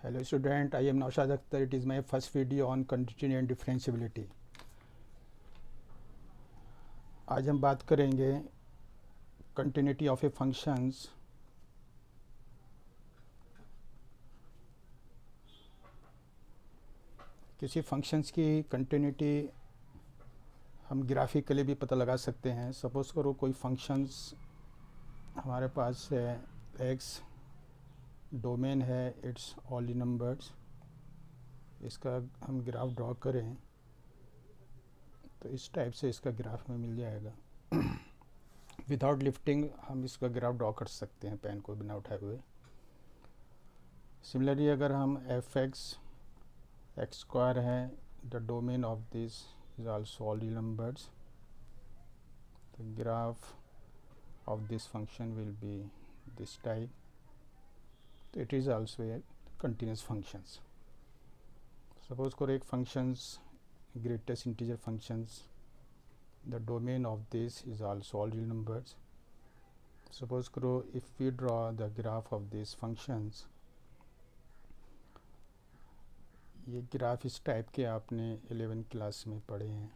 Hello student, I am Naushad Akhtar. It is my first video on continuity and differentiability. आज हम बात करेंगे continuity of a functions किसी functions की continuity हम ग्राफिकली भी पता लगा सकते हैं। सपोज़ करो कोई फंक्शंस हमारे पास है, एक्स डोमेन है, इट्स ऑल नंबर्स। इसका हम ग्राफ ड्रॉ करें तो इस टाइप से इसका ग्राफ में मिल जाएगा। विदाउट लिफ्टिंग हम इसका ग्राफ ड्रॉ कर सकते हैं पेन को बिना उठाए हुए। सिमिलरली अगर हम एफ एक्स स्क्वायर है, the domain of this is also all real numbers, the graph of this function will be this type. So it is also a continuous functions. Suppose करो एक functions greatest integer functions, the domain of this is also all real numbers. Suppose करो if we draw the graph of these functions, ये graph इस type के आपने 11 class में पढ़े हैं।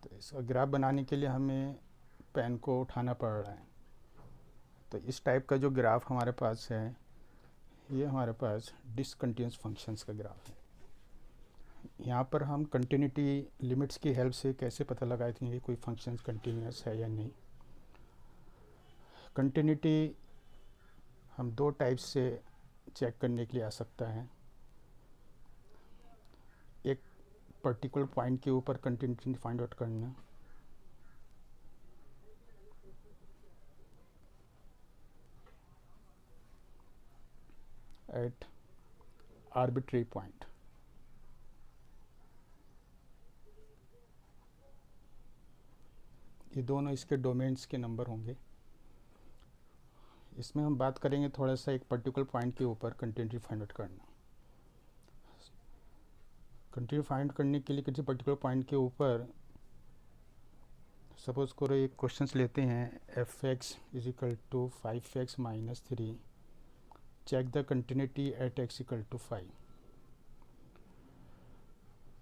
तो इसका ग्राफ बनाने के लिए हमें पेन को उठाना पड़ रहा है। तो इस टाइप का जो ग्राफ हमारे पास है, ये हमारे पास डिसकंटिन्यूस फंक्शंस का ग्राफ है। यहाँ पर हम कंटिन्यूटी लिमिट्स की हेल्प से कैसे पता लगाए थे कि कोई फंक्शंस कंटिन्यूस है या नहीं। कंटिन्यूटी हम दो टाइप से चेक करने के लिए आ सकता है। एक पर्टिकुलर पॉइंट के ऊपर कंटिन्यूटी फाइंड आउट करना, एट आर्बिट्री पॉइंट। ये दोनों इसके डोमेन्स के नंबर होंगे। इसमें हम बात करेंगे थोड़ा सा एक पर्टिकुलर पॉइंट के ऊपर कंटिन्यूटी फाइंड आउट करना। कंटिन्यूटी फाइंड करने के लिए किसी पर्टिकुलर पॉइंट के ऊपर सपोज करो एक क्वेश्चंस लेते हैं, F X is equal to 5x minus 3, check the continuity at X equal to 5।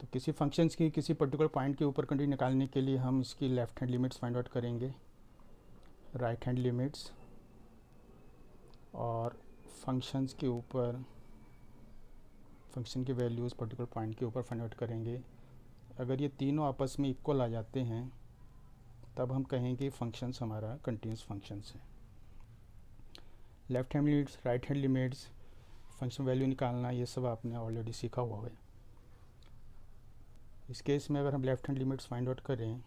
तो किसी फंक्शंस की किसी पर्टिकुलर पॉइंट के ऊपर कंटिन्यूटी निकालने के लिए हम इसकी left hand limits find out करेंगे, राइट हैंड लिमिट्स, और फंक्शंस के ऊपर फंक्शन की वैल्यूज़ पर्टिकुलर पॉइंट के ऊपर फाइंड आउट करेंगे। अगर ये तीनों आपस में इक्वल आ जाते हैं तब हम कहेंगे फंक्शंस हमारा कंटिन्यूस फंक्शंस है। Left hand limits, right hand limits, function value निकालना, ये सब आपने ऑलरेडी सीखा हुआ है। इस केस में अगर हम left hand limits find out करें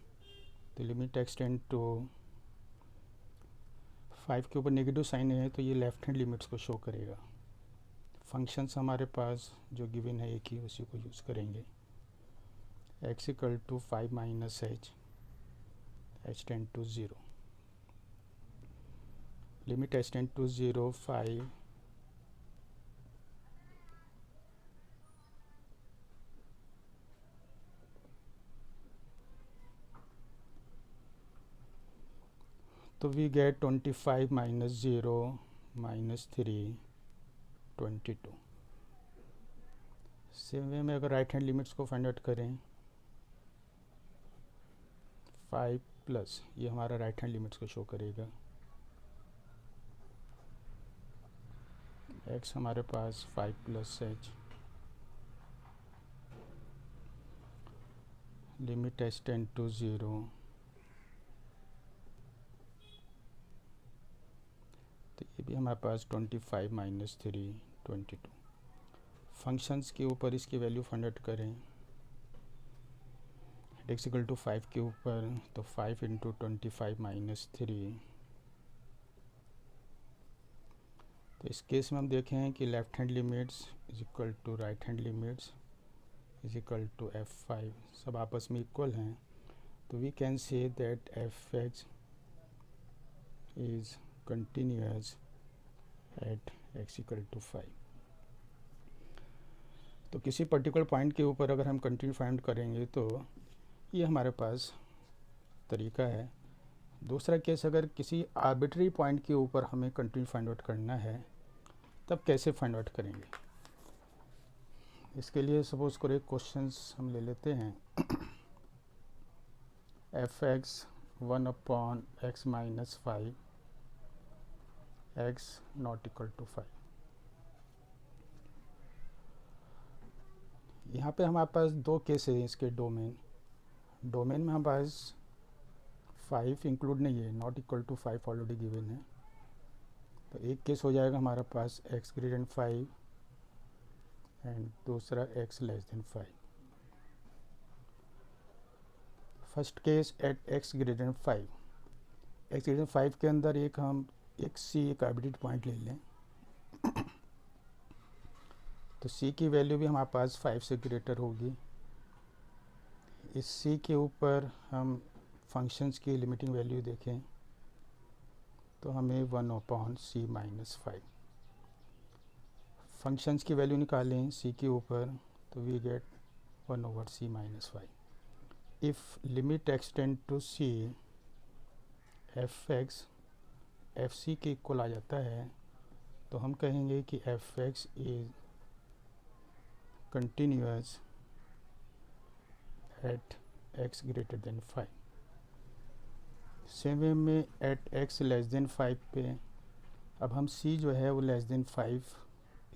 तो लिमिट एक्सटेंड टू 5 के ऊपर नेगेटिव साइन है तो ये लेफ्ट हैंड लिमिट्स को शो करेगा। फंक्शंस हमारे पास जो गिवन है एक ही, उसी को यूज़ करेंगे। X equal to 5 minus H tend to 0, limit H tend to 0 5 तो we get 25 minus 0 minus 3 22। Same way में अगर राइट हैंड लिमिट्स को फाइंड आउट करें, 5 प्लस, ये हमारा राइट हैंड लिमिट्स को शो करेगा। एक्स हमारे पास 5 plus H, limit H tend to 0, तो ये भी हमारे पास 25 माइनस 3 22। फंक्शंस के ऊपर इसकी वैल्यू फाइंड आउट करें, एक्स इक्वल टू 5 के ऊपर तो 5 इंटू 25 माइनस 3। तो इस केस में हम देखें कि left hand limits is equal to right hand limits is equal to f5, सब आपस में इक्वल हैं। तो we can say that F X is continuous at X equal to 5। तो किसी पर्टिकुलर पॉइंट के ऊपर अगर हम कंटिन्यू फाइंड करेंगे तो ये हमारे पास तरीका है। दूसरा केस, अगर किसी आर्बिट्री पॉइंट के ऊपर हमें कंटिन्यू फाइंड आउट करना है तब कैसे फाइंड आउट करेंगे। इसके लिए सपोज करो एक क्वेश्चंस हम ले लेते हैं। F X 1/x minus 5 x not equal to 5। यहाँ पे हमारे पास दो केस है इसके डोमेन में हमारे पास 5 इंक्लूड नहीं है, not equal to 5 already given है। तो एक केस हो जाएगा हमारे पास x ग्रेटर देन 5 एंड दूसरा x less than 5। First case at x greater than 5, x greater than 5 के अंदर एक c एक आर्बिट्रेरी पॉइंट ले लें। तो c की वैल्यू भी हमारे पास 5 से ग्रेटर होगी। इस c के ऊपर हम फंक्शंस की लिमिटिंग वैल्यू देखें तो हमें 1/c माइनस 5 फंक्शंस की वैल्यू निकालें c के ऊपर तो we get 1/c minus 5। If limit extend to c F X F C के इक्वल आ जाता है तो हम कहेंगे कि F X is continuous at x greater than 5। Same way में एट x लेस देन 5 पे अब हम c जो है वो लेस देन 5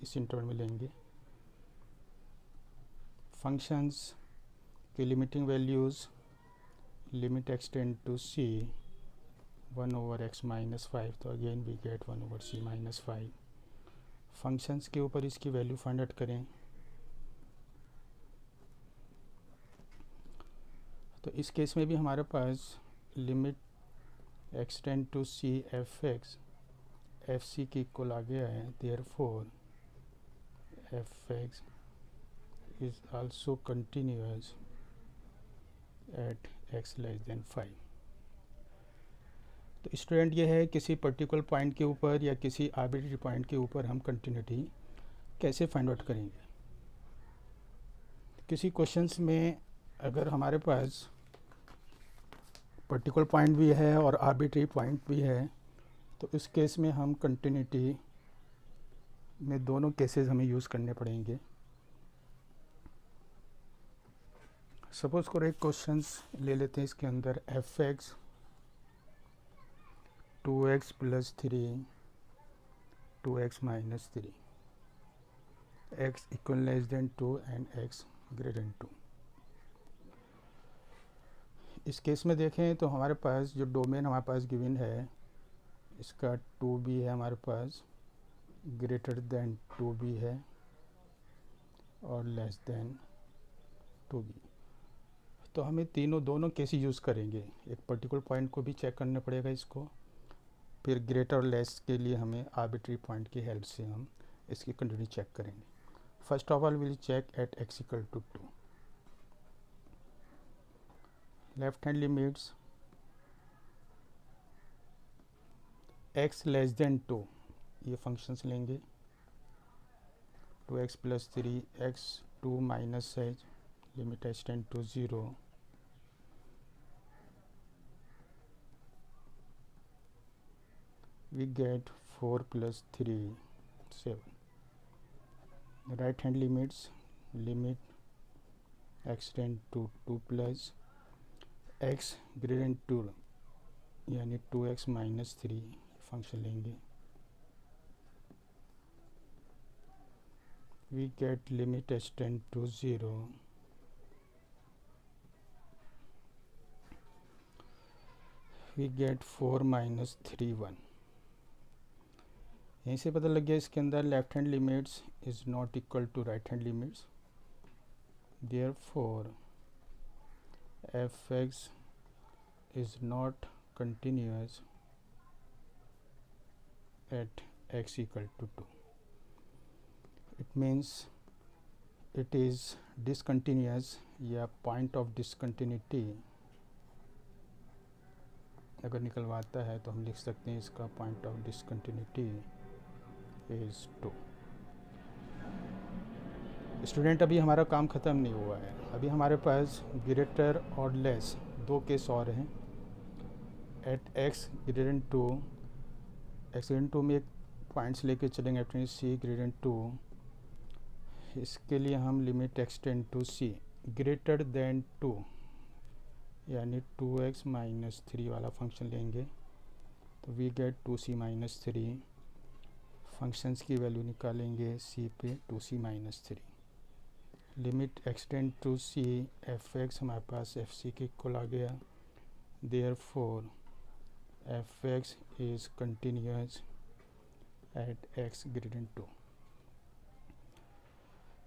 इस इंटरवल में लेंगे। फंक्शंस की limiting values, limit extend to c 1/x minus 5 तो again we get 1/c minus 5। Functions के ऊपर इसकी वैल्यू फाइंड आउट करें तो इस केस में भी हमारे पास limit extend to c F X F C की इक्वल आ गया है। Therefore F X is also continuous at x less than 5। तो स्टूडेंट ये है किसी पर्टिकुलर पॉइंट के ऊपर या किसी आर्बिट्रेरी पॉइंट के ऊपर हम कंटिन्यूटी कैसे फाइंड आउट करेंगे। किसी क्वेश्चंस में अगर हमारे पास पर्टिकुलर पॉइंट भी है और आर्बिट्रेरी पॉइंट भी है तो इस केस में हम कंटिन्यूटी में दोनों केसेस हमें यूज़ करने पड़ेंगे। सपोज करो एक क्वेश्चंस ले लेते हैं, इसके अंदर F x 2x plus 3 2x minus 3 x equal less than 2 and x greater than 2। इस केस में देखें तो हमारे पास जो डोमेन हमारे पास गिवन है इसका 2b है, हमारे पास ग्रेटर देन 2b है और लेस देन 2b। तो हमें दोनों केसेस यूज़ करेंगे। एक पर्टिकुलर पॉइंट को भी चेक करना पड़ेगा इसको, फिर ग्रेटर और लेस के लिए हमें आर्बिट्री पॉइंट की हेल्प से हम इसकी कंटिन्यूटी चेक करेंगे। First of all will check at x equal to 2। Left hand limits x less than 2 ये फंक्शंस लेंगे। 2x plus 3 x 2 minus h limit extend to 0 we get 4 plus 3 7। right hand limits limit extend to 2 plus x greater than 2 यानी 2x minus 3 function लेंगे। we get limit extend to 0 we get 4 minus 3 1। यहीं से पता लग गया इसके अंदर left hand limits is not equal to right hand limits. Therefore F X is not continuous at x equal to 2। It means it is discontinuous या point of discontinuity अगर निकलवाता है तो हम लिख सकते हैं इसका point of discontinuity is 2। Student अभी हमारा काम ख़त्म नहीं हुआ है, अभी हमारे पास ग्रेटर और लेस दो केस और हैं। एट एक्स ग्रेडियंट टू में एक पॉइंट्स लेके चलेंगे अपने सी ग्रेडियंट टू। इसके लिए हम limit extend to C greater than 2 यानी 2x माइनस 3 वाला फंक्शन लेंगे तो we get 2c minus 3। Functions की वैल्यू निकालेंगे c पे 2c minus 3। Limit extend to c F X हमारे पास एफ सी के इक्वल आ गया। Therefore F X is continuous at x gradient 2।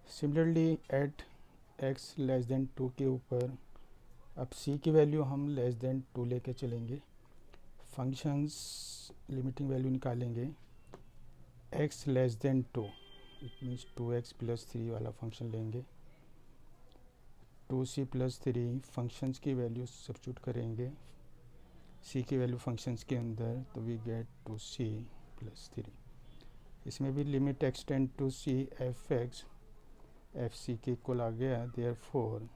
Similarly at x less than 2 के ऊपर अब c की वैल्यू हम लेस देन 2 लेके चलेंगे। फंक्शंस लिमिटिंग वैल्यू निकालेंगे x less than 2 it means 2x plus 3 वाला फंक्शन लेंगे। 2c प्लस 3 फंक्शंस की वैल्यू सब्स्टिट्यूट करेंगे c की वैल्यू फंक्शंस के अंदर तो वी गेट 2c प्लस 3। इसमें भी limit extend to c F X F C के इक्वल आ गया। Therefore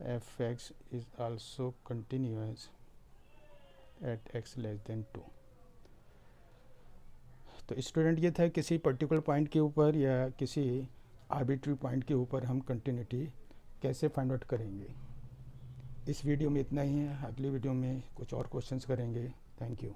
F X is also continuous at x less than 2। तो स्टूडेंट ये था किसी पर्टिकुलर पॉइंट के ऊपर या किसी आर्बिट्री पॉइंट के ऊपर हम कंटिन्यूटी कैसे फाइंड आउट करेंगे। इस वीडियो में इतना ही है, अगली वीडियो में कुछ और क्वेश्चंस करेंगे। Thank you.